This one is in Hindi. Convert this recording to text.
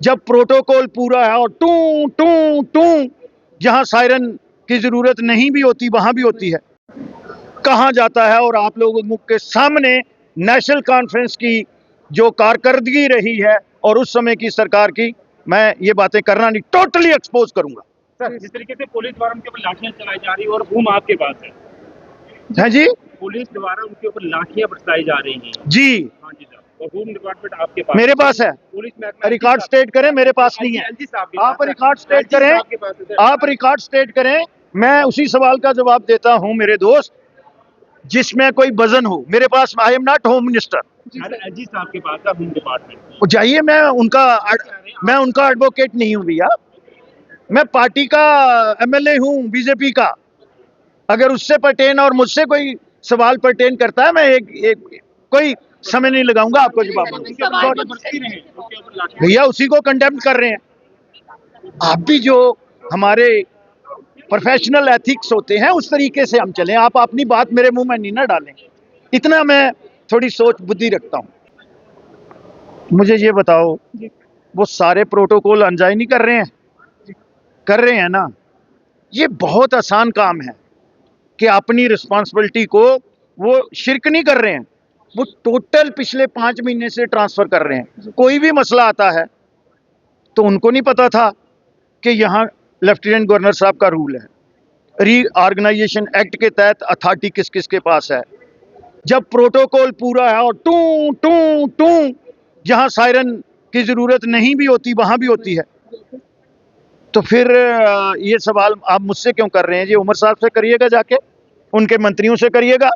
जब प्रोटोकॉल पूरा है और टू टू टू जहां सायरन की जरूरत नहीं भी होती वहां भी होती है, कहां जाता है। और आप लोगों के सामने नेशनल कॉन्फ्रेंस की जो कारकर्दगी रही है और उस समय की सरकार की, मैं ये बातें करना नहीं, टोटली एक्सपोज करूंगा। सर, जिस तरीके से पुलिस द्वारा उनके ऊपर लाठियां चलाई जा रही है और बूम आपके पास है जी, पुलिस द्वारा उनके ऊपर लाठियां बरसाई जा रही हैं जी हाँ जी सर, और होम डिपार्टमेंट आपके पास मेरे पास है। पुलिस महकमा रिकॉर्ड स्टेट करें, मेरे पास नहीं है। एलजी साहब के आप पास है। रिकॉर्ड स्टेट एलजी करें, साहब के पास है सर। आप रिकॉर्ड स्टेट करें, मैं उसी सवाल का जवाब देता हूं मेरे दोस्त, जिसमें कोई वजन हो। मेरे पास, I am not home minister. LG साहब के पास है होम डिपार्टमेंट। जाइए, मैं उनका एडवोकेट नहीं हूं भैया, मैं पार्टी का एमएलए हूं, बीजेपी का। अगर उससे पर्टेन और मुझसे कोई सवाल पर्टेन करता है, मैं एक कोई समय नहीं लगाऊंगा आपको जवाब। भैया उसी को कंडेम कर रहे हैं। आप भी जो हमारे प्रोफेशनल एथिक्स होते हैं उस तरीके से हम चलें। आप अपनी बात मेरे मुंह में नहीं ना डालें, इतना मैं थोड़ी सोच बुद्धि रखता हूं। मुझे ये बताओ, वो सारे प्रोटोकॉल अनजाई नहीं कर रहे हैं? कर रहे हैं ना। ये बहुत आसान काम है कि अपनी रिस्पांसिबिलिटी को वो शिरक नहीं कर रहे हैं, वो टोटल पिछले 5 महीने से ट्रांसफर कर रहे हैं। कोई भी मसला आता है तो उनको नहीं पता था कि यहाँ लेफ्टिनेंट गवर्नर साहब का रूल है, रीऑर्गेनाइजेशन एक्ट के तहत अथॉरिटी किस किस के पास है। जब प्रोटोकॉल पूरा है और टू टू टू जहां सायरन की जरूरत नहीं भी होती वहां भी होती है, तो फिर ये सवाल आप मुझसे क्यों कर रहे हैं जी? उमर साहब से करिएगा, जाके उनके मंत्रियों से करिएगा।